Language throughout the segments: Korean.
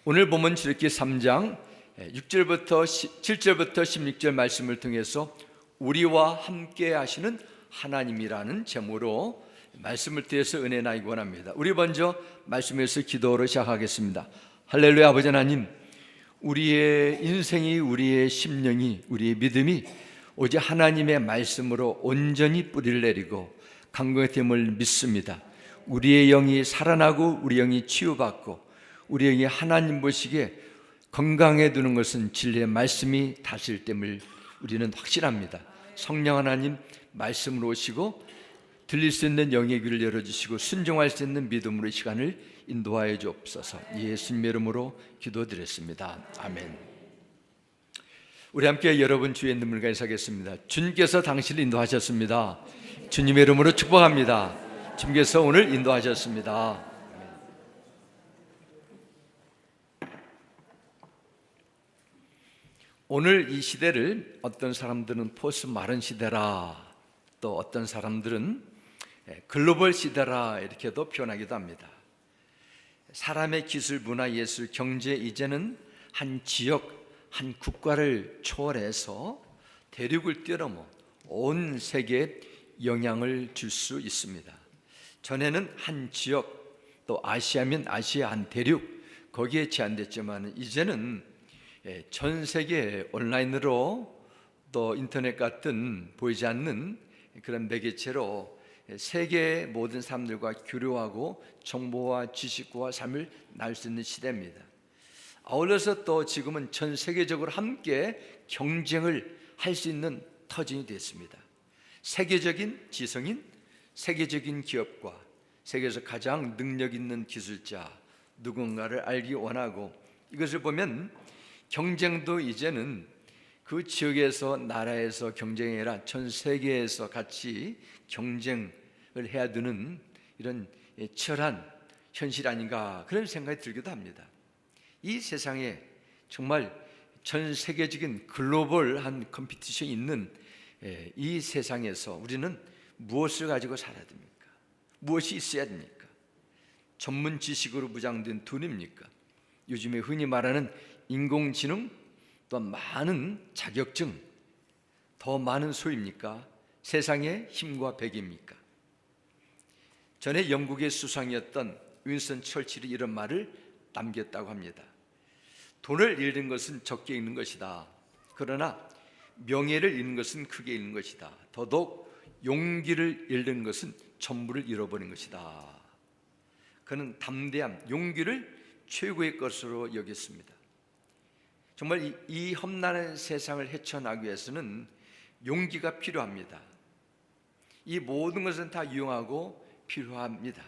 오늘 본문 출애굽기 3장 6절부터 7절부터 16절 말씀을 통해서 우리와 함께 하시는 하나님이라는 제목으로 말씀을 통해서 은혜 나누기 원합니다. 우리 먼저 말씀에서 기도로 시작하겠습니다. 할렐루야. 아버지 하나님, 우리의 인생이, 우리의 심령이, 우리의 믿음이 오직 하나님의 말씀으로 온전히 뿌리를 내리고 강건됨을 믿습니다. 우리의 영이 살아나고 우리 영이 치유받고 우리 영이 하나님 보시기에 건강해두는 것은 진리의 말씀이 다스릴 됨을 우리는 확신합니다. 성령 하나님 말씀으로 오시고 들릴 수 있는 영의 귀를 열어주시고 순종할 수 있는 믿음으로 이 시간을 인도하여 주옵소서. 예수님의 이름으로 기도드렸습니다. 아멘. 우리 함께 여러분 주의 눈물과 인사하겠습니다. 주님께서 당신을 인도하셨습니다. 주님의 이름으로 축복합니다. 주님께서 오늘 인도하셨습니다. 오늘 이 시대를 어떤 사람들은 포스트 마른 시대라, 또 어떤 사람들은 글로벌 시대라 이렇게도 표현하기도 합니다. 사람의 기술, 문화, 예술, 경제 이제는 한 지역, 한 국가를 초월해서 대륙을 뛰어넘어 온 세계에 영향을 줄 수 있습니다. 전에는 한 지역, 또 아시아면 아시아 한 대륙, 거기에 제한됐지만 이제는 전 세계 온라인으로 또 인터넷 같은 보이지 않는 그런 매개체로 세계의 모든 사람들과 교류하고 정보와 지식과 삶을 나눌 수 있는 시대입니다. 아울러서 또 지금은 전 세계적으로 함께 경쟁을 할 수 있는 터전이 됐습니다. 세계적인 지성인, 세계적인 기업과 세계에서 가장 능력 있는 기술자 누군가를 알기 원하고, 이것을 보면 경쟁도 이제는 그 지역에서, 나라에서 경쟁이 아니라 전 세계에서 같이 경쟁을 해야 되는 이런 치열한 현실 아닌가, 그런 생각이 들기도 합니다. 이 세상에 정말 전 세계적인 글로벌한 컴피티션이 있는 이 세상에서 우리는 무엇을 가지고 살아야 됩니까? 무엇이 있어야 됩니까? 전문 지식으로 무장된 돈입니까? 요즘에 흔히 말하는 인공지능, 또 많은 자격증, 더 많은 소유입니까? 세상의 힘과 백입니까? 전에 영국의 수상이었던 윈스턴 처칠이 이런 말을 남겼다고 합니다. 돈을 잃는 것은 적게 잃는 것이다. 그러나 명예를 잃는 것은 크게 잃는 것이다. 더더욱 용기를 잃는 것은 전부를 잃어버린 것이다. 그는 담대함, 용기를 최고의 것으로 여겼습니다. 정말 이 험난한 세상을 헤쳐나가기 위해서는 용기가 필요합니다. 이 모든 것은 다 유용하고 필요합니다.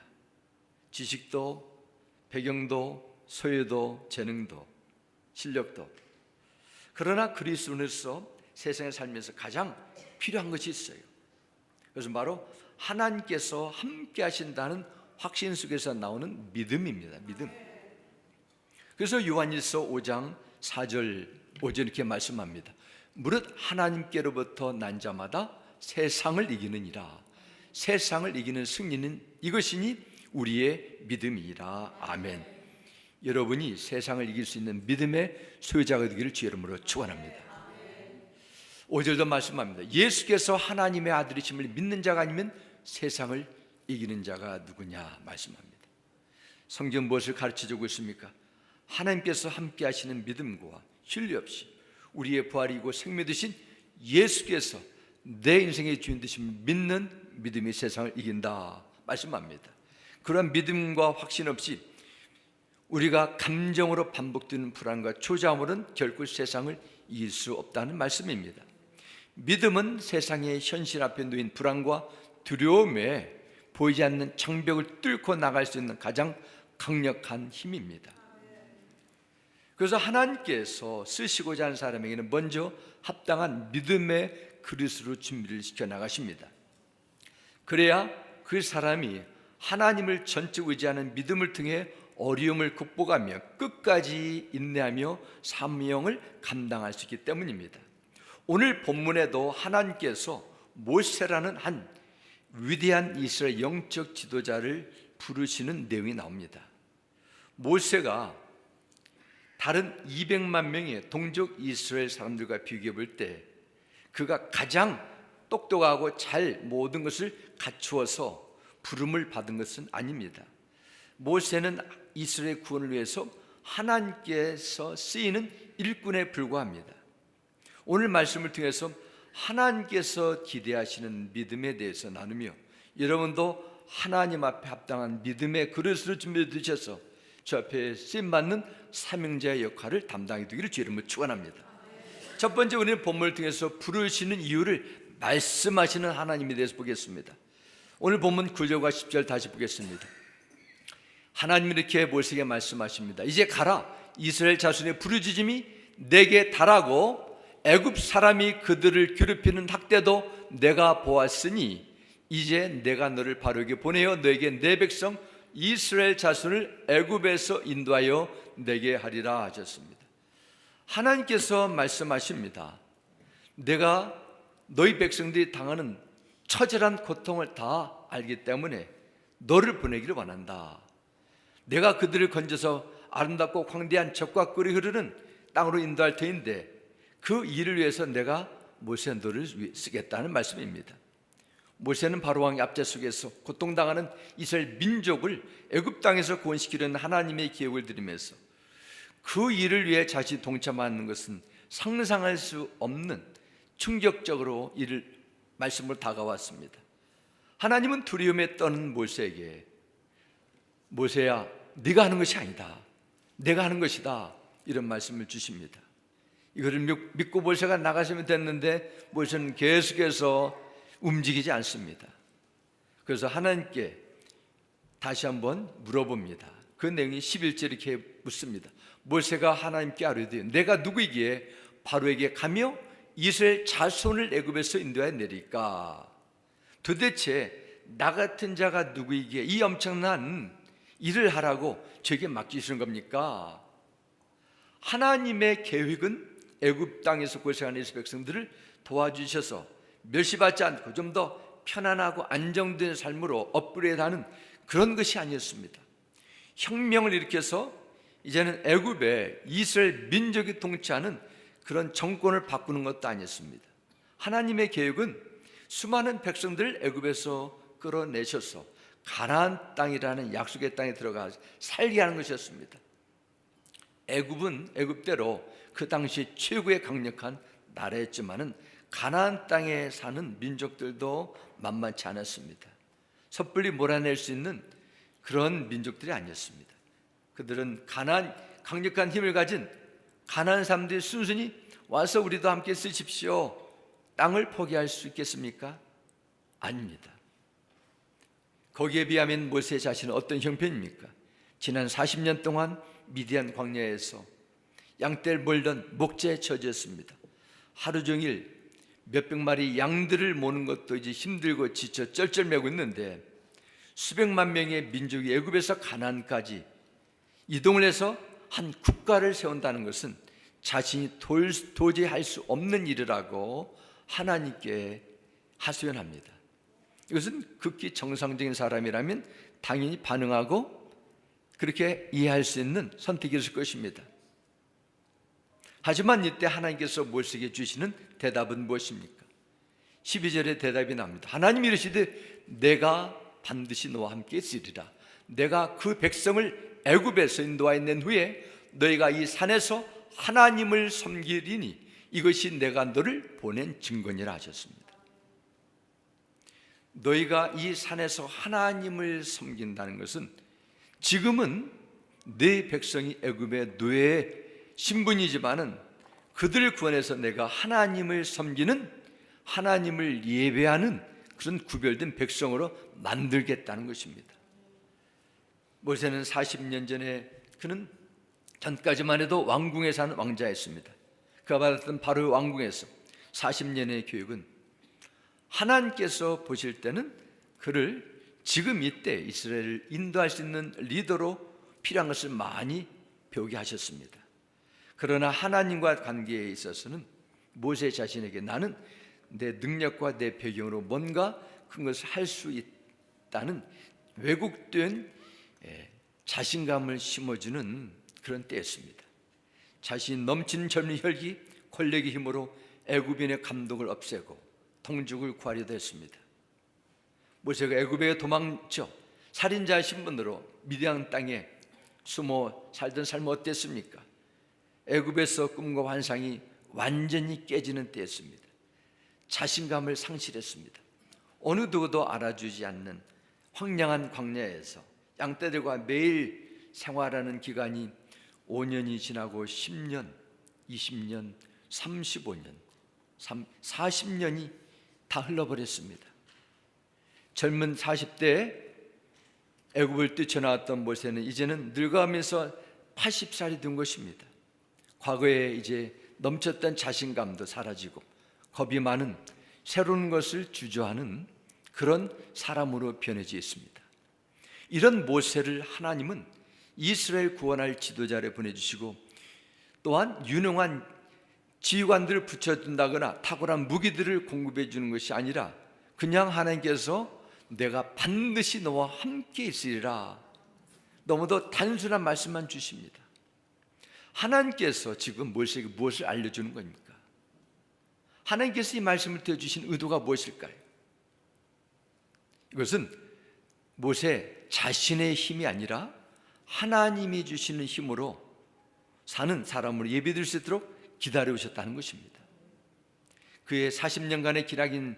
지식도, 배경도, 소유도, 재능도, 실력도. 그러나 그리스도인으로서 세상에 살면서 가장 필요한 것이 있어요. 그것은 바로 하나님께서 함께 하신다는 확신 속에서 나오는 믿음입니다. 믿음. 그래서 요한일서 5장 4절 5절 이렇게 말씀합니다. 무릇 하나님께로부터 난 자마다 세상을 이기느니라. 세상을 이기는 승리는 이것이니 우리의 믿음이라. 아멘. 여러분이 세상을 이길 수 있는 믿음의 소유자가 되기를 주의 이름으로 축원합니다. 5절도 말씀합니다. 예수께서 하나님의 아들이심을 믿는 자가 아니면 세상을 이기는 자가 누구냐 말씀합니다. 성경 무엇을 가르쳐주고 있습니까? 하나님께서 함께 하시는 믿음과 신뢰 없이 우리의 부활이고 생명 되신 예수께서 내 인생의 주인 되심을 믿는 믿음이 세상을 이긴다 말씀합니다. 그런 믿음과 확신 없이 우리가 감정으로 반복되는 불안과 초조함으로는 결코 세상을 이길 수 없다는 말씀입니다. 믿음은 세상의 현실 앞에 놓인 불안과 두려움에 보이지 않는 장벽을 뚫고 나갈 수 있는 가장 강력한 힘입니다. 그래서 하나님께서 쓰시고자 하는 사람에게는 먼저 합당한 믿음의 그릇으로 준비를 시켜 나가십니다. 그래야 그 사람이 하나님을 전적 의지하는 믿음을 통해 어려움을 극복하며 끝까지 인내하며 사명을 감당할 수 있기 때문입니다. 오늘 본문에도 하나님께서 모세라는 한 위대한 이스라엘 영적 지도자를 부르시는 내용이 나옵니다. 모세가 다른 200만 명의 동족 이스라엘 사람들과 비교해 볼 때 그가 가장 똑똑하고 잘 모든 것을 갖추어서 부름을 받은 것은 아닙니다. 모세는 이스라엘 구원을 위해서 하나님께서 쓰이는 일꾼에 불과합니다. 오늘 말씀을 통해서 하나님께서 기대하시는 믿음에 대해서 나누며 여러분도 하나님 앞에 합당한 믿음의 그릇으로 준비해 두셔서 저 앞에 쓰임받는 사명자의 역할을 담당해 두기를 주 이름으로 축원합니다. 첫 번째, 우리는 본문을 통해서 부르시는 이유를 말씀하시는 하나님에 대해서 보겠습니다. 오늘 본문 9절과 10절 다시 보겠습니다. 하나님이 이렇게 모세에게 말씀하십니다. 이제 가라, 이스라엘 자손의 부르짖음이 내게 달하고 애굽 사람이 그들을 괴롭히는 학대도 내가 보았으니 이제 내가 너를 바로에게 보내어 너에게 내 백성 이스라엘 자손을 애굽에서 인도하여 내게 하리라 하셨습니다. 하나님께서 말씀하십니다. 내가 너희 백성들이 당하는 처절한 고통을 다 알기 때문에 너를 보내기를 원한다. 내가 그들을 건져서 아름답고 광대한 젖과 꿀이 흐르는 땅으로 인도할 터인데 그 일을 위해서 내가 모세 너를 쓰겠다는 말씀입니다. 모세는 바로왕의 압제 속에서 고통당하는 이스라엘 민족을 애굽 땅에서 구원시키려는 하나님의 계획을 들으면서 그 일을 위해 자신이 동참하는 것은 상상할 수 없는 충격적으로 이를 말씀으로 다가왔습니다. 하나님은 두려움에 떠는 모세에게 모세야, 네가 하는 것이 아니다, 내가 하는 것이다, 이런 말씀을 주십니다. 이거를 믿고 모세가 나가시면 됐는데 모세는 계속해서 움직이지 않습니다. 그래서 하나님께 다시 한번 물어봅니다. 그 내용이 11절에 이렇게 묻습니다. 모세가 하나님께 아뢰되 내가 누구이기에 바로에게 가며 이스라엘 자손을 애굽에서 인도하여 내릴까? 도대체 나 같은 자가 누구이기에 이 엄청난 일을 하라고 저에게 맡기시는 겁니까? 하나님의 계획은 애굽 땅에서 고생하는 이스라엘 백성들을 도와주셔서 멸시받지 않고 좀 더 편안하고 안정된 삶으로 업그레이드하는 그런 것이 아니었습니다. 혁명을 일으켜서 이제는 애굽에 이스라엘 민족이 통치하는 그런 정권을 바꾸는 것도 아니었습니다. 하나님의 계획은 수많은 백성들을 애굽에서 끌어내셔서 가나안 땅이라는 약속의 땅에 들어가 살게 하는 것이었습니다. 애굽은 애굽대로 그 당시 최고의 강력한 나라였지만은 가나안 땅에 사는 민족들도 만만치 않았습니다. 섣불리 몰아낼 수 있는 그런 민족들이 아니었습니다. 그들은 강력한 힘을 가진 가나안 사람들이 순순히 와서 우리도 함께 쓰십시오, 땅을 포기할 수 있겠습니까? 아닙니다. 거기에 비하면 모세 자신은 어떤 형편입니까? 지난 40년 동안 미디안 광야에서 양떼를 몰던 목자에 처졌습니다. 하루 종일 몇백 마리 양들을 모는 것도 이제 힘들고 지쳐 쩔쩔매고 있는데 수백만 명의 민족이 애굽에서 가나안까지 이동을 해서 한 국가를 세운다는 것은 자신이 도저히 할 수 없는 일이라고 하나님께 하소연합니다. 이것은 극히 정상적인 사람이라면 당연히 반응하고 그렇게 이해할 수 있는 선택이었을 것입니다. 하지만 이때 하나님께서 모세에게 주시는 대답은 무엇입니까? 12절에 대답이 나옵니다. 하나님이 이르시되 내가 반드시 너와 함께 있으리라. 내가 그 백성을 애굽에서 인도하여 낸 후에 너희가 이 산에서 하나님을 섬기리니 이것이 내가 너를 보낸 증거니라 하셨습니다. 너희가 이 산에서 하나님을 섬긴다는 것은 지금은 네 백성이 애굽의 노예 신분이지만은 그들을 구원해서 내가 하나님을 섬기는, 하나님을 예배하는 그런 구별된 백성으로 만들겠다는 것입니다. 모세는 40년 전에 그는 전까지만 해도 왕궁에 사는 왕자였습니다. 그가 받았던 바로의 왕궁에서 40년의 교육은 하나님께서 보실 때는 그를 지금 이때 이스라엘을 인도할 수 있는 리더로 필요한 것을 많이 배우게 하셨습니다. 그러나 하나님과 관계에 있어서는 모세 자신에게 나는 내 능력과 내 배경으로 뭔가 큰 것을 할 수 있다는 왜곡된 자신감을 심어주는 그런 때였습니다. 자신 넘치는 젊은 혈기, 권력의 힘으로 애굽인의 감독을 없애고 동족을 구하려도 했습니다. 모세가 애굽에 도망쳐 살인자 신분으로 미디안 땅에 숨어 살던 삶은 어땠습니까? 애굽에서 꿈과 환상이 완전히 깨지는 때였습니다. 자신감을 상실했습니다. 어느 누구도 알아주지 않는 황량한 광야에서 양떼들과 매일 생활하는 기간이 5년이 지나고 10년, 20년, 35년, 40년이 다 흘러버렸습니다. 젊은 40대에 애굽을 뛰쳐나왔던 모세는 이제는 늙어가면서 80살이 된 것입니다. 과거에 이제 넘쳤던 자신감도 사라지고 겁이 많은 새로운 것을 주저하는 그런 사람으로 변해져 있습니다. 이런 모세를 하나님은 이스라엘 구원할 지도자를 보내주시고 또한 유능한 지휘관들을 붙여준다거나 탁월한 무기들을 공급해 주는 것이 아니라 그냥 하나님께서 내가 반드시 너와 함께 있으리라, 너무도 단순한 말씀만 주십니다. 하나님께서 지금 모세에게 무엇을 알려주는 겁니까? 하나님께서 이 말씀을 들어주신 의도가 무엇일까요? 이것은 모세 자신의 힘이 아니라 하나님이 주시는 힘으로 사는 사람으로 예비될 수 있도록 기다려오셨다는 것입니다. 그의 40년간의 기나긴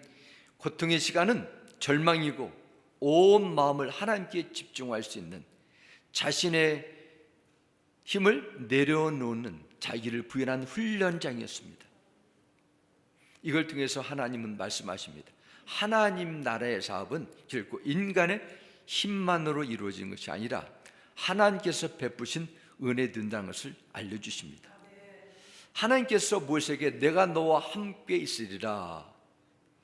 고통의 시간은 절망이고 온 마음을 하나님께 집중할 수 있는 자신의 힘을 내려놓는 자기를 부인한 훈련장이었습니다. 이걸 통해서 하나님은 말씀하십니다. 하나님 나라의 사업은 결코 인간의 힘만으로 이루어진 것이 아니라 하나님께서 베푸신 은혜 된다는 것을 알려주십니다. 하나님께서 모세에게 내가 너와 함께 있으리라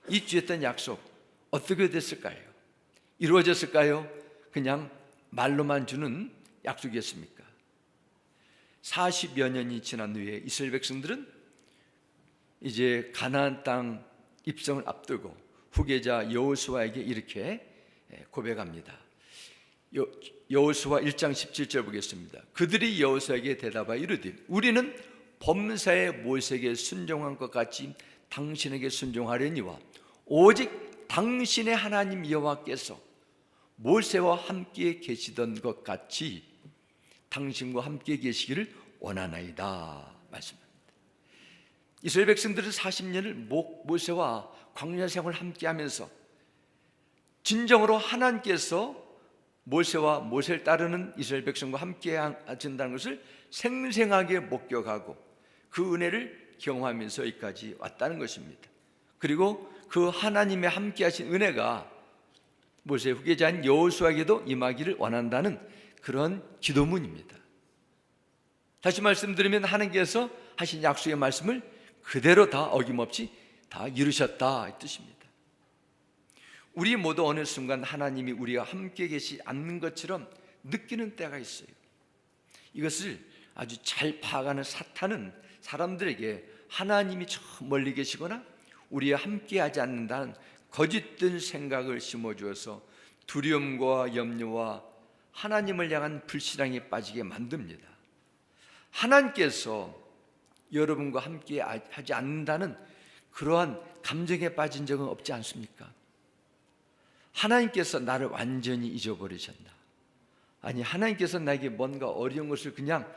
이 주했던 약속 어떻게 됐을까요? 이루어졌을까요? 그냥 말로만 주는 약속이었습니까? 40여 년이 지난 후에 이스라엘 백성들은 이제 가나안 땅 입성을 앞두고 후계자 여호수아에게 이렇게 고백합니다. 여호수아 1장 17절 보겠습니다. 그들이 여호수아에게 대답하여 이르되 우리는 범사에 모세에게 순종한 것 같이 당신에게 순종하려니와 오직 당신의 하나님 여호와께서 모세와 함께 계시던 것 같이 당신과 함께 계시기를 원하나이다 말씀합니다. 이스라엘 백성들은 40년을 모세와 광야 생활을 함께 하면서 진정으로 하나님께서 모세와 모세를 따르는 이스라엘 백성과 함께 하신다는 것을 생생하게 목격하고 그 은혜를 경험하면서 여기까지 왔다는 것입니다. 그리고 그 하나님의 함께 하신 은혜가 모세의 후계자인 여호수아에게도 임하기를 원한다는 그런 기도문입니다. 다시 말씀드리면 하나님께서 하신 약속의 말씀을 그대로 다 어김없이 다 이루셨다 이 뜻입니다. 우리 모두 어느 순간 하나님이 우리와 함께 계시지 않는 것처럼 느끼는 때가 있어요. 이것을 아주 잘 파악하는 사탄은 사람들에게 하나님이 저 멀리 계시거나 우리와 함께 하지 않는다는 거짓된 생각을 심어주어서 두려움과 염려와 하나님을 향한 불신앙에 빠지게 만듭니다. 하나님께서 여러분과 함께 하지 않는다는 그러한 감정에 빠진 적은 없지 않습니까? 하나님께서 나를 완전히 잊어버리셨나? 아니 하나님께서 나에게 뭔가 어려운 것을 그냥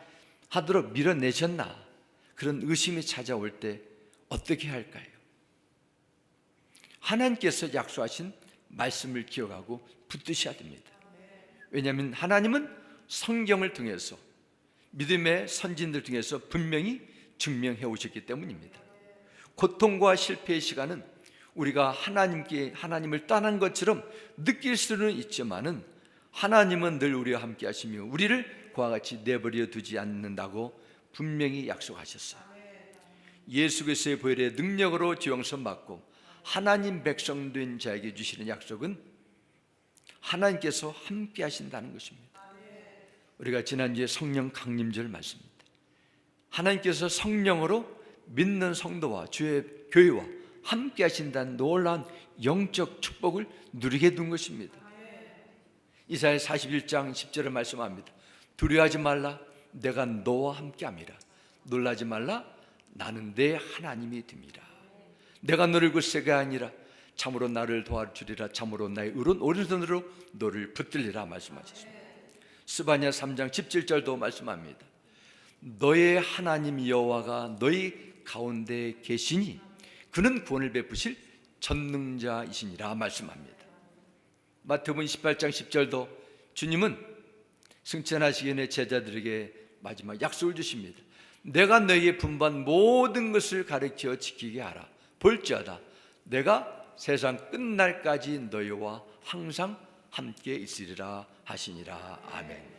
하도록 밀어내셨나? 그런 의심이 찾아올 때 어떻게 할까요? 하나님께서 약속하신 말씀을 기억하고 붙드셔야 됩니다. 왜냐하면 하나님은 성경을 통해서 믿음의 선진들 중에서 분명히 증명해 오셨기 때문입니다. 고통과 실패의 시간은 우리가 하나님을 떠난 것처럼 느낄 수는 있지만은 하나님은 늘 우리와 함께 하시며 우리를 그와 같이 내버려 두지 않는다고 분명히 약속하셨어요. 예수 그리스도의 보혈의 능력으로 지용선 받고 하나님 백성 된 자에게 주시는 약속은 하나님께서 함께 하신다는 것입니다. 우리가 지난주에 성령 강림절 말씀입니다. 하나님께서 성령으로 믿는 성도와 주의 교회와 함께 하신다는 놀라운 영적 축복을 누리게 된 것입니다. 이사야 41장 10절을 말씀합니다. 두려워하지 말라, 내가 너와 함께 함이라. 놀라지 말라. 나는 내 하나님이 됨이라. 내가 너를 글쎄가 아니라 참으로 나를 도와주리라. 참으로 나의 의로운 오른손으로 너를 붙들리라 말씀하셨습니다. 스바냐 3장 17절도 말씀합니다. 너의 하나님 여호와가 너희 가운데 계시니 그는 구원을 베푸실 전능자이시니라 말씀합니다. 마태복음 28장 10절도 주님은 승천하시기 전에 제자들에게 마지막 약속을 주십니다. 내가 너희에게 분부한 모든 것을 가르쳐 지키게 하라. 볼지어다 내가 세상 끝날까지 너희와 항상 함께 있으리라 하시니라. 아멘.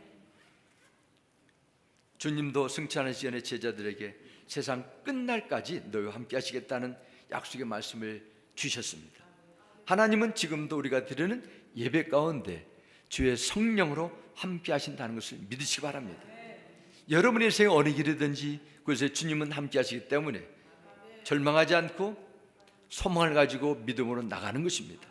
주님도 승천하시기 전에 제자들에게 세상 끝날까지 너희와 함께 하시겠다는 약속의 말씀을 주셨습니다. 하나님은 지금도 우리가 드리는 예배 가운데 주의 성령으로 함께 하신다는 것을 믿으시기 바랍니다. 여러분의 인생이 어느 길이든지 그것에 주님은 함께 하시기 때문에 절망하지 않고 소망을 가지고 믿음으로 나가는 것입니다.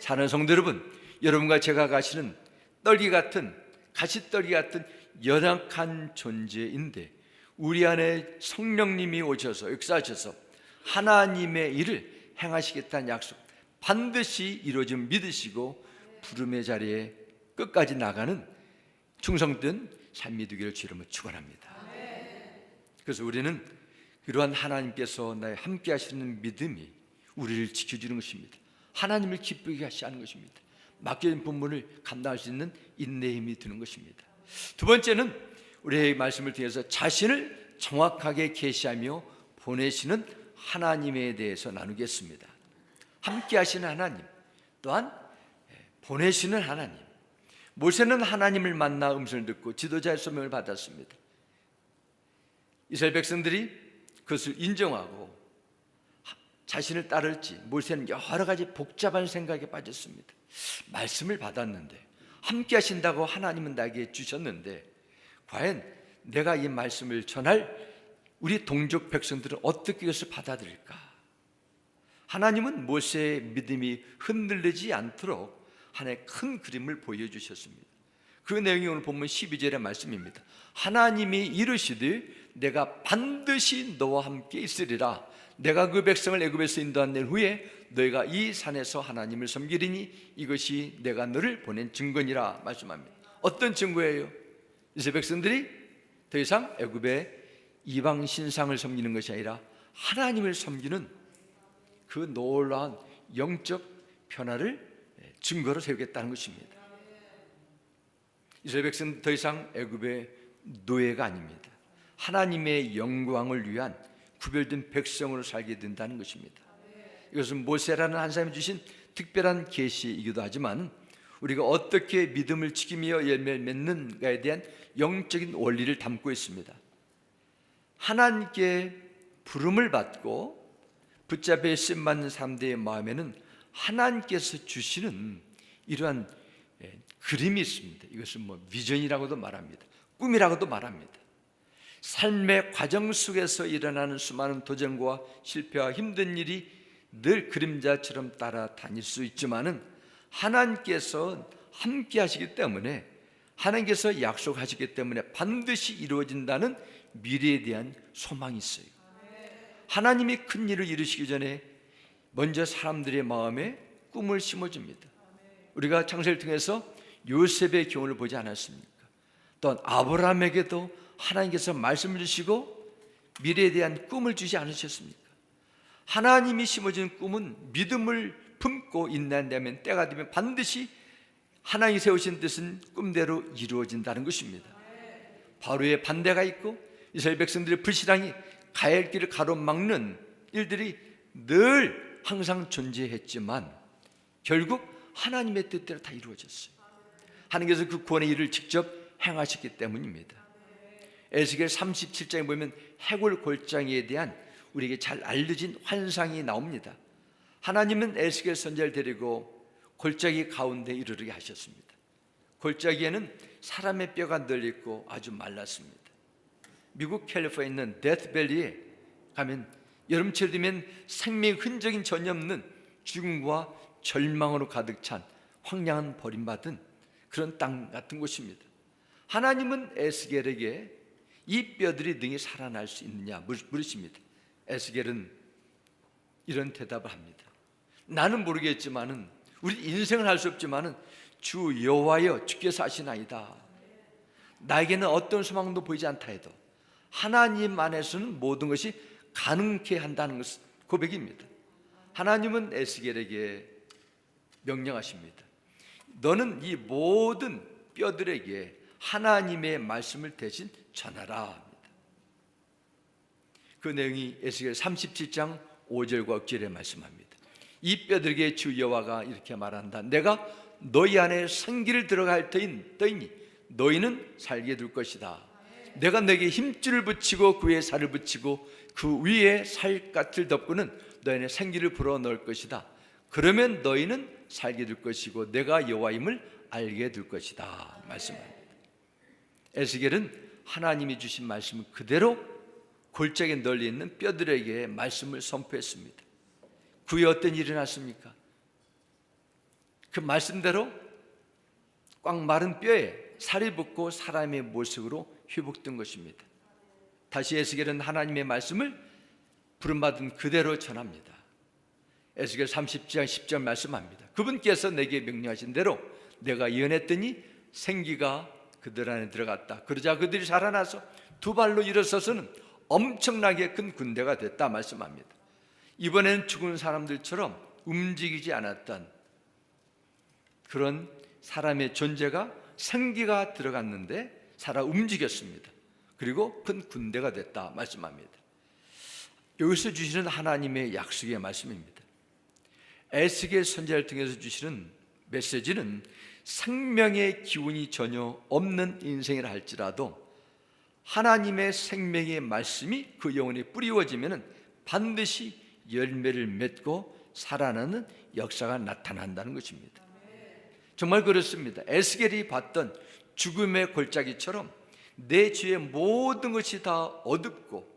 사랑하는 성도 여러분, 여러분과 제가 가시는 떨기 같은 가시떨기 같은 연약한 존재인데 우리 안에 성령님이 오셔서 역사하셔서 하나님의 일을 행하시겠다는 약속 반드시 이루어짐을 믿으시고 부름의 자리에 끝까지 나가는 충성된 삶이 되기를 주님으로 축원합니다. 그래서 우리는 그러한 하나님께서 나의 함께 하시는 믿음이 우리를 지켜주는 것입니다. 하나님을 기쁘게 하시는 것입니다. 맡겨진 분문을 감당할 수 있는 인내의 힘이 드는 것입니다. 두 번째는 우리의 말씀을 통해서 자신을 정확하게 계시하며 보내시는 하나님에 대해서 나누겠습니다. 함께 하시는 하나님, 또한 보내시는 하나님. 모세는 하나님을 만나 음성을 듣고 지도자의 소명을 받았습니다. 이스라엘 백성들이 그것을 인정하고 자신을 따를지 모세는 여러 가지 복잡한 생각에 빠졌습니다. 말씀을 받았는데 함께 하신다고 하나님은 나에게 주셨는데 과연 내가 이 말씀을 전할 우리 동족 백성들은 어떻게 이것을 받아들일까? 하나님은 모세의 믿음이 흔들리지 않도록 하나의 큰 그림을 보여주셨습니다. 그 내용이 오늘 본문 12절의 말씀입니다. 하나님이 이르시되 내가 반드시 너와 함께 있으리라. 내가 그 백성을 애굽에서 인도한 날 후에 너희가 이 산에서 하나님을 섬기리니 이것이 내가 너를 보낸 증거니라 말씀합니다. 어떤 증거예요? 이스라엘 백성들이 더 이상 애굽의 이방 신상을 섬기는 것이 아니라 하나님을 섬기는 그 놀라운 영적 변화를 증거로 세우겠다는 것입니다. 이스라엘 백성은 더 이상 애굽의 노예가 아닙니다. 하나님의 영광을 위한 구별된 백성으로 살게 된다는 것입니다. 이것은 모세라는 한 사람이 주신 특별한 계시이기도 하지만 우리가 어떻게 믿음을 지키며 열매를 맺는가에 대한 영적인 원리를 담고 있습니다. 하나님께 부름을 받고 붙잡혀 쓰임받는 사람들의 마음에는 하나님께서 주시는 이러한 그림이 있습니다. 이것은 비전이라고도 말합니다. 꿈이라고도 말합니다. 삶의 과정 속에서 일어나는 수많은 도전과 실패와 힘든 일이 늘 그림자처럼 따라다닐 수 있지만은 하나님께서 함께 하시기 때문에 하나님께서 약속하시기 때문에 반드시 이루어진다는 미래에 대한 소망이 있어요. 하나님이 큰 일을 이루시기 전에 먼저 사람들의 마음에 꿈을 심어줍니다. 우리가 창세를 통해서 요셉의 경우를 보지 않았습니까? 또한 아브라함에게도 하나님께서 말씀을 주시고 미래에 대한 꿈을 주지 않으셨습니까? 하나님이 심어준 꿈은 믿음을 품고 인내한다면 때가 되면 반드시 하나님이 세우신 뜻은 꿈대로 이루어진다는 것입니다. 바로의 반대가 있고 이스라엘 백성들의 불신앙이 가야 할 길을 가로막는 일들이 늘 항상 존재했지만 결국 하나님의 뜻대로 다 이루어졌어요. 하나님께서 그 구원의 일을 직접 행하셨기 때문입니다. 에스겔 37장에 보면 해골 골짜기에 대한 우리에게 잘 알려진 환상이 나옵니다. 하나님은 에스겔 선지자를 데리고 골짜기 가운데 이르게 하셨습니다. 골짜기에는 사람의 뼈가 널렸고 아주 말랐습니다. 미국 캘리포니아에 있는 데스밸리에 가면 여름철 되면 생명의 흔적이 전혀 없는 죽음과 절망으로 가득 찬 황량한 버림받은 그런 땅 같은 곳입니다. 하나님은 에스겔에게 이 뼈들이 능히 살아날 수 있느냐 물으십니다. 에스겔은 이런 대답을 합니다. 나는 모르겠지만은, 우리 인생을 할 수 없지만은, 주 여호와여 주께서 하시나이다. 나에게는 어떤 소망도 보이지 않다 해도 하나님 안에서는 모든 것이 가능케 한다는 것은 고백입니다. 하나님은 에스겔에게 명령하십니다. 너는 이 모든 뼈들에게 하나님의 말씀을 대신 전하라 합니다. 그 내용이 에스겔 37장 5절과 6절에 말씀합니다. 이 뼈들에게 주 여호와가 이렇게 말한다. 내가 너희 안에 생기를 들어갈 터이니 너희는 살게 될 것이다. 내가 너에게 힘줄을 붙이고 그 위에 살을 붙이고 그 위에 살갗을 덮고는 너희 안에 생기를 불어넣을 것이다. 그러면 너희는 살게 될 것이고 내가 여호와임을 알게 될 것이다 말씀합니다. 에스겔은 하나님이 주신 말씀을 그대로 골짜기에 널려 있는 뼈들에게 말씀을 선포했습니다. 그 후에 어떤 일이 났습니까? 그 말씀대로 꽉 마른 뼈에 살이 붙고 사람의 모습으로 회복된 것입니다. 다시 에스겔은 하나님의 말씀을 부름받은 그대로 전합니다. 에스겔 30장 10절 말씀합니다. 그분께서 내게 명령하신 대로 내가 예언했더니 생기가 그들 안에 들어갔다. 그러자 그들이 살아나서 두 발로 일어서서는 엄청나게 큰 군대가 됐다 말씀합니다. 이번에는 죽은 사람들처럼 움직이지 않았던 그런 사람의 존재가 생기가 들어갔는데 살아 움직였습니다. 그리고 큰 군대가 됐다 말씀합니다. 여기서 주시는 하나님의 약속의 말씀입니다. 에스겔 선지자를 통해서 주시는 메시지는 생명의 기운이 전혀 없는 인생이라 할지라도 하나님의 생명의 말씀이 그 영혼에 뿌리워지면 반드시 열매를 맺고 살아나는 역사가 나타난다는 것입니다. 정말 그렇습니다. 에스겔이 봤던 죽음의 골짜기처럼 내 주위의 모든 것이 다 어둡고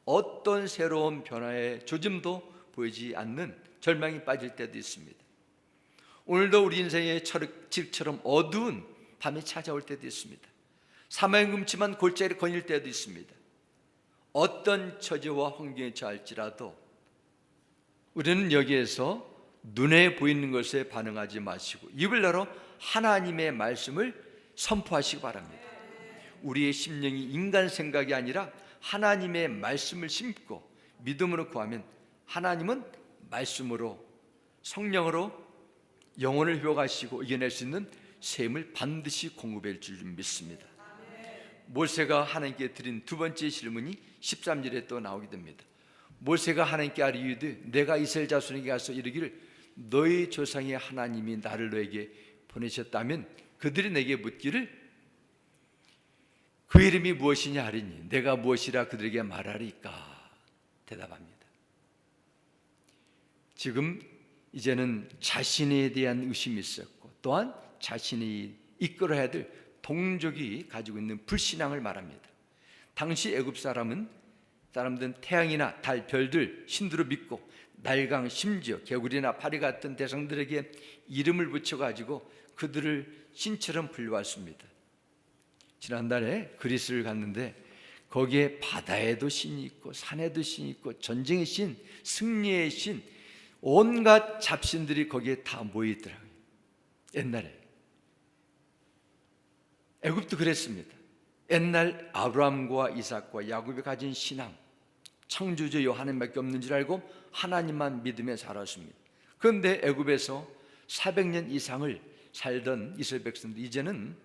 어떤 새로운 변화의 조짐도 보이지 않는 절망이 빠질 때도 있습니다. 오늘도 우리 인생의 칠흑처럼 어두운 밤이 찾아올 때도 있습니다. 사망의 금침한 골짜기를 거닐 때도 있습니다. 어떤 처지와 환경에 처할지라도 우리는 여기에서 눈에 보이는 것에 반응하지 마시고 입을 열어 하나님의 말씀을 선포하시기 바랍니다. 우리의 심령이 인간 생각이 아니라 하나님의 말씀을 심고 믿음으로 구하면 하나님은 말씀으로 성령으로 영혼을 회복하시고 이겨낼 수 있는 셈을 반드시 공급해 줄 줄 믿습니다. 모세가 하나님께 드린 두 번째 질문이 13절에 또 나오게 됩니다. 모세가 하나님께 아뢰이되 내가 이스라엘 자손에게 가서 이르기를 너희 조상의 하나님이 나를 너에게 보내셨다면 그들이 내게 묻기를 그 이름이 무엇이냐 하리니 내가 무엇이라 그들에게 말하리까 대답합니다. 지금 이제는 자신에 대한 의심이 있었고 또한 자신이 이끌어야 될 동족이 가지고 있는 불신앙을 말합니다. 당시 애굽 사람들은 태양이나 달, 별들, 신들을 믿고 날강, 심지어 개구리나 파리 같은 대상들에게 이름을 붙여가지고 그들을 신처럼 불러왔습니다. 지난달에 그리스를 갔는데 거기에 바다에도 신이 있고 산에도 신이 있고 전쟁의 신, 승리의 신, 온갖 잡신들이 거기에 다 모여있더라고요. 옛날에 애굽도 그랬습니다. 옛날 아브라함과 이삭과 야곱이 가진 신앙, 창조주 하나님밖에 없는 줄 알고 하나님만 믿으며 살았습니다. 그런데 애굽에서 400년 이상을 살던 이스라엘 백성들 이제는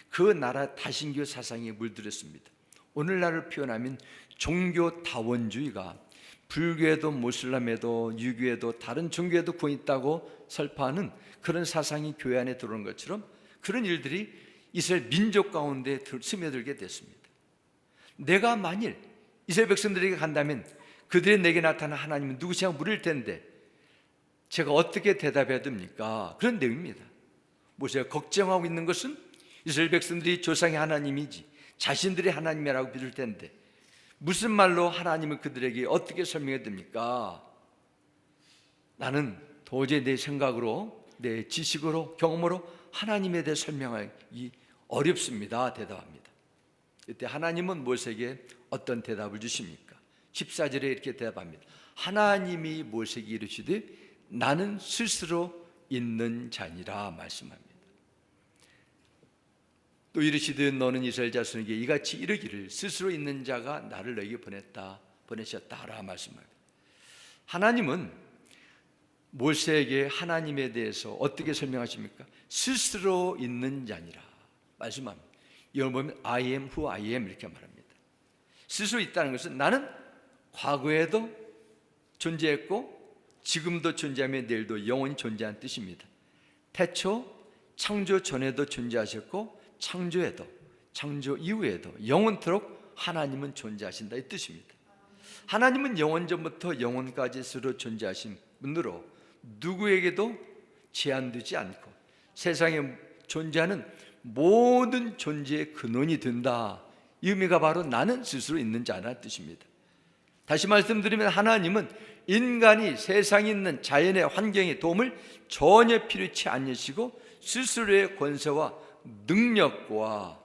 그 나라 다신교 사상에 물들었습니다. 오늘날을 표현하면 종교 다원주의가 불교에도 모슬람에도 유교에도 다른 종교에도 구원 있다고 설파하는 그런 사상이 교회 안에 들어오는 것처럼 그런 일들이 이스라엘 민족 가운데 스며들게 됐습니다. 내가 만일 이스라엘 백성들에게 간다면 그들이 내게 나타난 하나님은 누구시냐고 물을 텐데 제가 어떻게 대답해야 됩니까? 그런 내용입니다. 모세가 걱정하고 있는 것은 이스라엘 백성들이 조상의 하나님이지 자신들의 하나님이라고 믿을 텐데 무슨 말로 하나님을 그들에게 어떻게 설명해야 됩니까? 나는 도저히 내 생각으로 내 지식으로 경험으로 하나님에 대해 설명하기 어렵습니다. 대답합니다. 이때 하나님은 모세에게 어떤 대답을 주십니까? 14절에 이렇게 대답합니다. 하나님이 모세에게 이르시되 나는 스스로 있는 자니라 말씀합니다. 또 이르시되 너는 이스라엘 자손에게 이같이 이르기를 스스로 있는 자가 나를 너에게 보내셨다라 말씀합니다. 하나님은 모세에게 하나님에 대해서 어떻게 설명하십니까? 스스로 있는 자니라 말씀합니다. 이걸 보면 I am who I am 이렇게 말합니다. 스스로 있다는 것은 나는 과거에도 존재했고 지금도 존재하며 내일도 영원히 존재하는 뜻입니다. 태초 창조 전에도 존재하셨고 창조에도 창조 이후에도 영원토록 하나님은 존재하신다 이 뜻입니다. 하나님은 영원 전부터 영원까지 스스로 존재하신 분으로 누구에게도 제한되지 않고 세상에 존재하는 모든 존재의 근원이 된다. 이 의미가 바로 나는 스스로 있는 자라는 뜻입니다. 다시 말씀드리면 하나님은 인간이 세상에 있는 자연의 환경의 도움을 전혀 필요치 않으시고 스스로의 권세와 능력과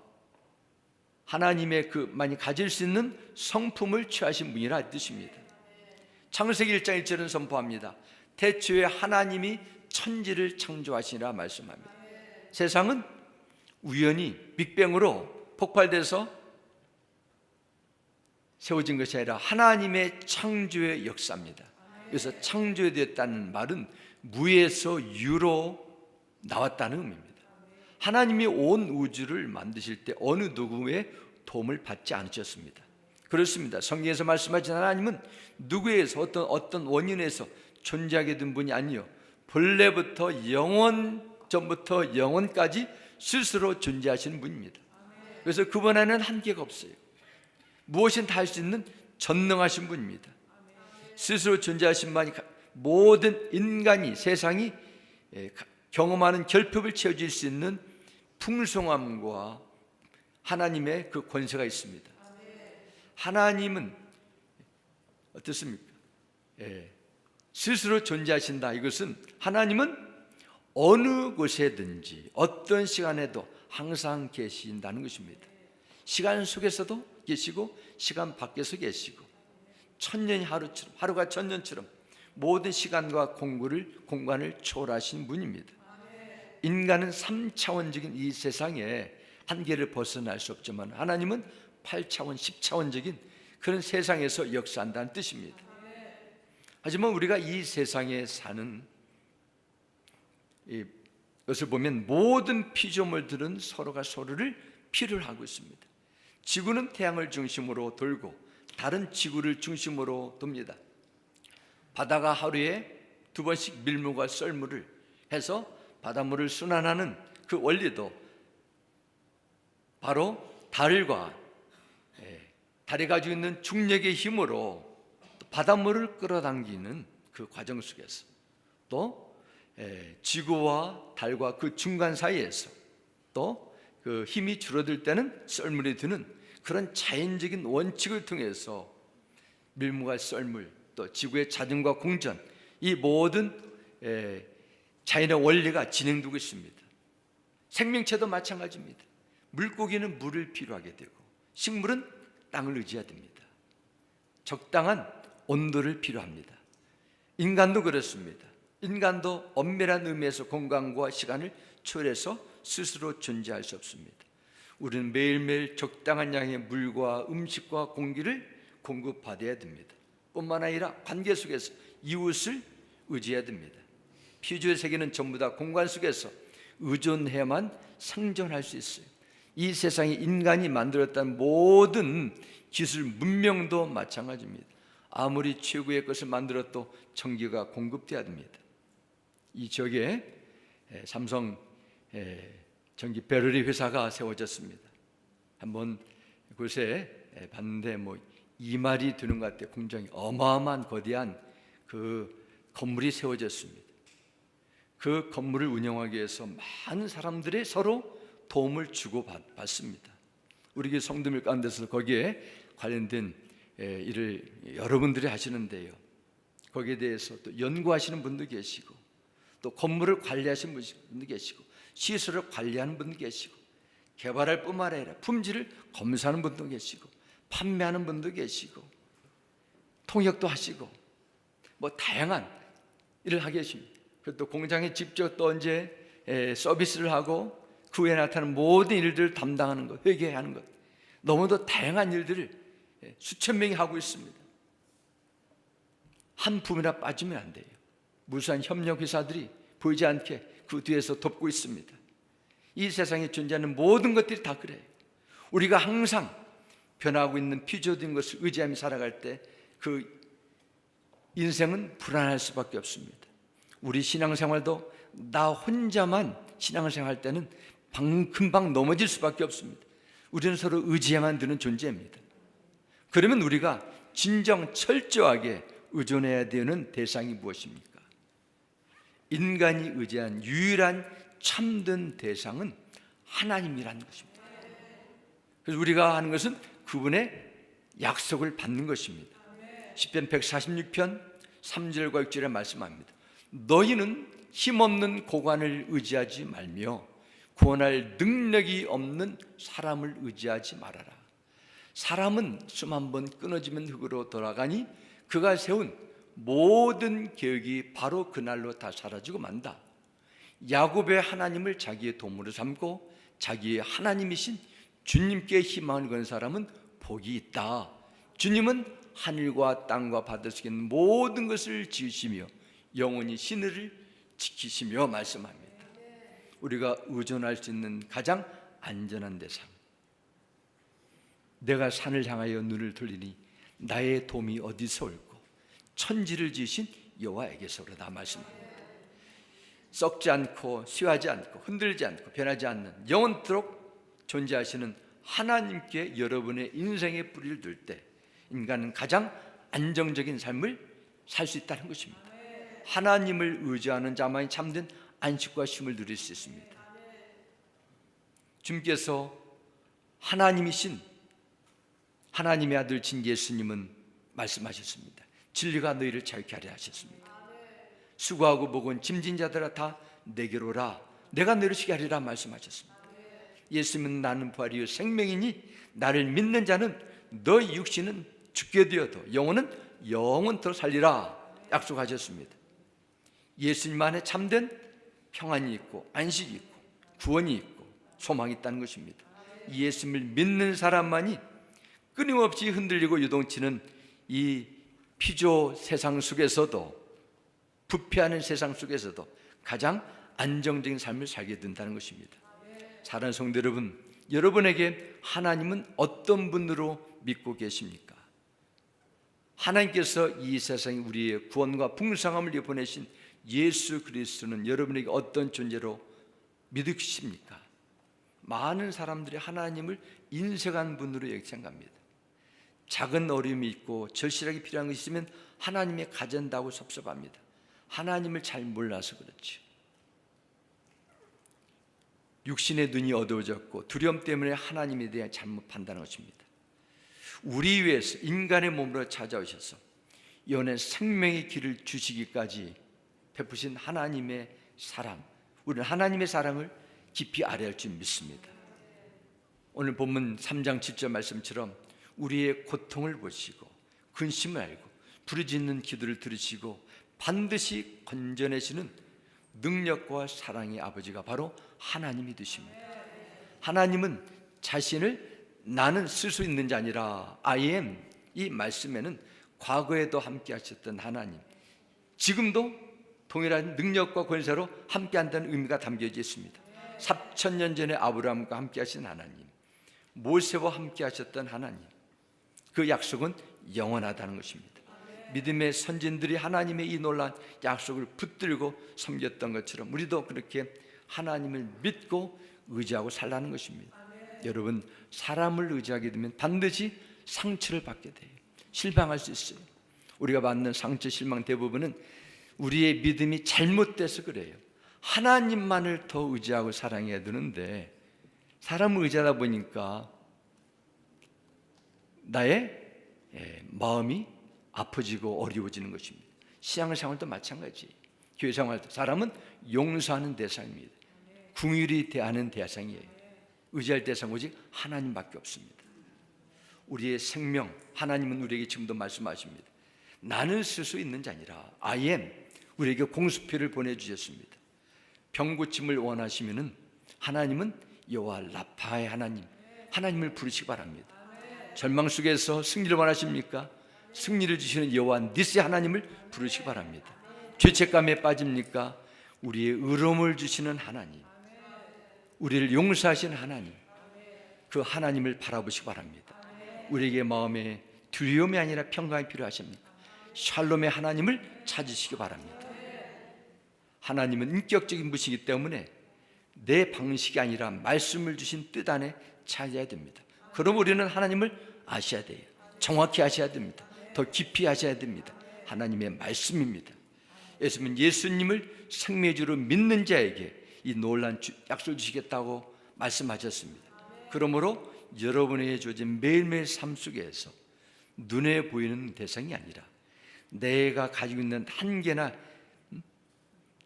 하나님의 많이 가질 수 있는 성품을 취하신 분이라 이 뜻입니다. 창세기 1장 1절은 선포합니다. 태초에 하나님이 천지를 창조하시니라 말씀합니다. 세상은 우연히 빅뱅으로 폭발돼서 세워진 것이 아니라 하나님의 창조의 역사입니다. 그래서 창조되었다는 말은 무에서 유로 나왔다는 의미입니다. 하나님이 온 우주를 만드실 때 어느 누구의 도움을 받지 않으셨습니다. 그렇습니다. 성경에서 말씀하신 하나님은 누구에서 어떤 원인에서 존재하게 된 분이 아니요 본래부터 영원 전부터 영원까지 스스로 존재하시는 분입니다. 그래서 그분 안에는 한계가 없어요. 무엇이든 다 할 수 있는 전능하신 분입니다. 스스로 존재하신 분이 모든 인간이 세상이 경험하는 결핍을 채워줄 수 있는 풍성함과 하나님의 그 권세가 있습니다. 하나님은 어떻습니까? 스스로 존재하신다. 이것은 하나님은 어느 곳에든지 어떤 시간에도 항상 계신다는 것입니다. 시간 속에서도 계시고 시간 밖에서 계시고 천년이 하루처럼 하루가 천년처럼 모든 시간과 공간을 초월하신 분입니다. 인간은 3차원적인 이 세상에 한계를 벗어날 수 없지만 하나님은 8차원, 10차원적인 그런 세상에서 역사한다는 뜻입니다. 하지만 우리가 이 세상에 사는 이것을 보면 모든 피조물들은 서로가 서로를 필요로 하고 있습니다. 지구는 태양을 중심으로 돌고 다른 지구를 중심으로 돕니다. 바다가 하루에 2번씩 밀물과 썰물을 해서 바닷물을 순환하는 그 원리도 바로 달이 가지고 있는 중력의 힘으로 바닷물을 끌어당기는 그 과정 속에서 또 지구와 달과 그 중간 사이에서 또 그 힘이 줄어들 때는 썰물이 드는 그런 자연적인 원칙을 통해서 밀물과 썰물 또 지구의 자전과 공전 이 모든 자연의 원리가 진행되고 있습니다. 생명체도 마찬가지입니다. 물고기는 물을 필요하게 되고 식물은 땅을 의지해야 됩니다. 적당한 온도를 필요합니다. 인간도 그렇습니다. 인간도 엄밀한 의미에서 공간과 시간을 초월해서 스스로 존재할 수 없습니다. 우리는 매일매일 적당한 양의 물과 음식과 공기를 공급받아야 됩니다. 뿐만 아니라 관계 속에서 이웃을 의지해야 됩니다. 피조의 세계는 전부 다 공간 속에서 의존해야만 생존할 수 있어요. 이 세상에 인간이 만들었다는 모든 기술, 문명도 마찬가지입니다. 아무리 최고의 것을 만들어도 전기가 공급돼야 됩니다. 이 지역에 삼성 전기 배터리 회사가 세워졌습니다. 한번 그곳에 봤는데 2마리 되는 것 같아요. 공장이 어마어마한 거대한 그 건물이 세워졌습니다. 그 건물을 운영하기 위해서 많은 사람들이 서로 도움을 주고 받습니다. 우리 교회 성도들 가운데서 거기에 관련된 일을 여러분들이 하시는데요. 거기에 대해서 또 연구하시는 분도 계시고 또 건물을 관리하시는 분도 계시고 시설을 관리하는 분도 계시고 개발할 뿐만 아니라 품질을 검사하는 분도 계시고, 판매하는 분도 계시고, 통역도 하시고, 다양한 일을 하게 계십니다. 그리고 또 공장에 직접 또 언제 서비스를 하고 그 후에 나타나는 모든 일들을 담당하는 것, 회계하는 것, 너무도 다양한 일들을 수천 명이 하고 있습니다. 한 품이나 빠지면 안 돼요. 무수한 협력회사들이 보이지 않게 그 뒤에서 돕고 있습니다. 이 세상에 존재하는 모든 것들이 다 그래요. 우리가 항상 변하고 있는 피조된 것을 의지하며 살아갈 때 그 인생은 불안할 수밖에 없습니다. 우리 신앙생활도 나 혼자만 신앙생활 할 때는 금방 넘어질 수밖에 없습니다. 우리는 서로 의지해야만 되는 존재입니다. 그러면 우리가 진정 철저하게 의존해야 되는 대상이 무엇입니까? 인간이 의지한 유일한 참된 대상은 하나님이라는 것입니다. 그래서 우리가 하는 것은 그분의 약속을 받는 것입니다. 시편 146편 3절과 6절에 말씀합니다. 너희는 힘없는 고관을 의지하지 말며 구원할 능력이 없는 사람을 의지하지 말아라. 사람은 숨 한번 끊어지면 흙으로 돌아가니 그가 세운 모든 계획이 바로 그날로 다 사라지고 만다. 야곱의 하나님을 자기의 도움으로 삼고 자기의 하나님이신 주님께 희망을 건 사람은 복이 있다. 주님은 하늘과 땅과 바다 속에 있는 모든 것을 지으시며 영원히 신을 지키시며 말씀합니다. 우리가 의존할 수 있는 가장 안전한 대상, 내가 산을 향하여 눈을 돌리니 나의 도움이 어디서 올고 천지를 지으신 여호와에게서로다 말씀합니다. 썩지 않고 쇠하지 않고 흔들지 않고 변하지 않는 영원토록 존재하시는 하나님께 여러분의 인생의 뿌리를 둘 때 인간은 가장 안정적인 삶을 살 수 있다는 것입니다. 하나님을 의지하는 자만이 참된 안식과 쉼을 누릴 수 있습니다. 주님께서 하나님이신 하나님의 아들 진 예수님은 말씀하셨습니다. 진리가 너희를 자유케 하려 하셨습니다. 수고하고 무거운 짐진 자들아 다 내게로 오라. 내가 너희를 쉬게 하리라 말씀하셨습니다. 예수님은 나는 부활이요 생명이니 나를 믿는 자는 너희 육신은 죽게 되어도 영혼은 영원토록 살리라 약속하셨습니다. 예수님 안에 참된 평안이 있고 안식이 있고 구원이 있고 소망이 있다는 것입니다. 예수님을 믿는 사람만이 끊임없이 흔들리고 유동치는 이 피조 세상 속에서도, 부패하는 세상 속에서도 가장 안정적인 삶을 살게 된다는 것입니다. 사랑하는 성도 여러분, 여러분에게 하나님은 어떤 분으로 믿고 계십니까? 하나님께서 이 세상에 우리의 구원과 풍성함을 위해 보내신 예수 그리스도는 여러분에게 어떤 존재로 믿으십니까? 많은 사람들이 하나님을 인색한 분으로 생각합니다. 작은 어려움이 있고 절실하게 필요한 것이 있으면 하나님의 가전다고 섭섭합니다. 하나님을 잘 몰라서 그렇죠. 육신의 눈이 어두워졌고 두려움 때문에 하나님에 대한 잘못 판단한 것입니다. 우리 위해서 인간의 몸으로 찾아오셔서 영원한 생명의 길을 주시기까지 베푸신 하나님의 사랑, 우리는 하나님의 사랑을 깊이 알아야 할 줄 믿습니다. 오늘 본문 3장 7절 말씀처럼 우리의 고통을 보시고 근심을 알고 부르짖는 기도를 들으시고 반드시 건져내시는 능력과 사랑의 아버지가 바로 하나님이 되십니다. 하나님은 자신을 나는 쓸 수 있는 자 아니라 I am, 이 말씀에는 과거에도 함께 하셨던 하나님, 지금도 동일한 능력과 권세로 함께 한다는 의미가 담겨져 있습니다. 4000년 전에 아브라함과 함께 하신 하나님, 모세와 함께 하셨던 하나님, 그 약속은 영원하다는 것입니다. 믿음의 선진들이 하나님의 이 놀라운 약속을 붙들고 섬겼던 것처럼 우리도 그렇게 하나님을 믿고 의지하고 살라는 것입니다. 여러분, 사람을 의지하게 되면 반드시 상처를 받게 돼요. 실망할 수 있어요. 우리가 받는 상처, 실망 대부분은 우리의 믿음이 잘못돼서 그래요. 하나님만을 더 의지하고 사랑해야 되는데 사람을 의지하다 보니까 나의 마음이 아파지고 어려워지는 것입니다. 신앙생활도 마찬가지, 교회 생활도 사람은 용서하는 대상입니다. 긍휼히 대하는 대상이에요. 의지할 대상 오직 하나님밖에 없습니다. 우리의 생명, 하나님은 우리에게 지금도 말씀하십니다. 나는 쓸 수 있는 자니라. I am. 우리에게 공수표를 보내주셨습니다. 병 고침을 원하시면은 하나님은 여호와 라파의 하나님, 하나님을 부르시기 바랍니다. 절망 속에서 승리를 원하십니까? 승리를 주시는 여호와 니스의 하나님을 부르시기 바랍니다. 죄책감에 빠집니까? 우리의 의로움을 주시는 하나님, 우리를 용서하시는 하나님, 그 하나님을 바라보시기 바랍니다. 우리에게 마음에 두려움이 아니라 평강이 필요하십니까? 샬롬의 하나님을 찾으시기 바랍니다. 하나님은 인격적인 분이시기 때문에 내 방식이 아니라 말씀을 주신 뜻 안에 찾아야 됩니다. 그럼 우리는 하나님을 아셔야 돼요. 정확히 아셔야 됩니다. 더 깊이 아셔야 됩니다. 하나님의 말씀입니다. 예수님을 생명주로 믿는 자에게 이 놀라운 약속을 주시겠다고 말씀하셨습니다. 그러므로 여러분에게 주어진 매일매일 삶 속에서 눈에 보이는 대상이 아니라 내가 가지고 있는 한계나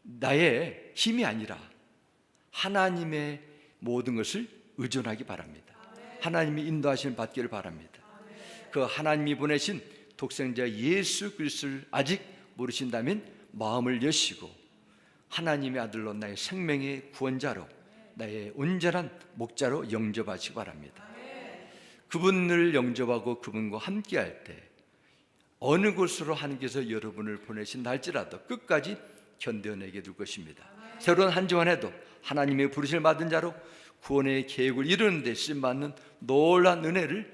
나의 힘이 아니라 하나님의 모든 것을 의존하기 바랍니다. 하나님이 인도하시는 받기를 바랍니다. 그 하나님이 보내신 독생자 예수 그리스도를 아직 모르신다면 마음을 여시고 하나님의 아들로 나의 생명의 구원자로 나의 온전한 목자로 영접하시기 바랍니다. 그분을 영접하고 그분과 함께할 때 어느 곳으로 하나님께서 여러분을 보내신다 할지라도 끝까지 견뎌내게 될 것입니다. 새로운 한 주간 해도 하나님의 부르심을 받은 자로 구원의 계획을 이루는 데 쓰임받는 놀라운 은혜를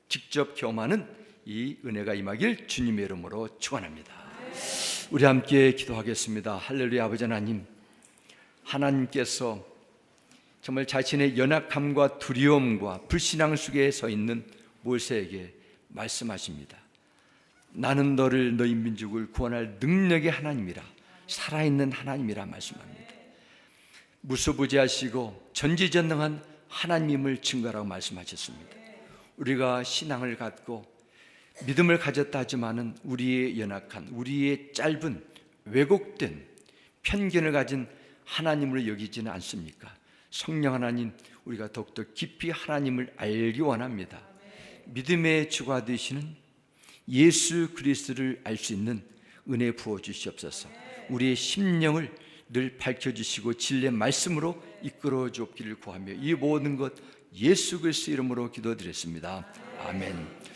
직접 경험하는 이 은혜가 임하길 주님의 이름으로 축원합니다. 우리 함께 기도하겠습니다. 할렐루야. 아버지 하나님, 하나님께서 정말 자신의 연약함과 두려움과 불신앙 속에 서 있는 모세에게 말씀하십니다. 나는 너를 너희 민족을 구원할 능력의 하나님이라, 살아있는 하나님이라 말씀합니다. 무소부지하시고 전지전능한 하나님임을 증거라고 말씀하셨습니다. 우리가 신앙을 갖고 믿음을 가졌다 하지만은 우리의 연약한, 우리의 짧은, 왜곡된 편견을 가진 하나님으로 여기지는 않습니까? 성령 하나님, 우리가 더욱더 깊이 하나님을 알기 원합니다. 믿음의 주가 되시는 예수 그리스도를 알 수 있는 은혜 부어 주시옵소서. 우리의 심령을 늘 밝혀주시고 진리의 말씀으로 이끌어 주옵기를 구하며 이 모든 것 예수 그리스도 이름으로 기도드렸습니다. 아멘.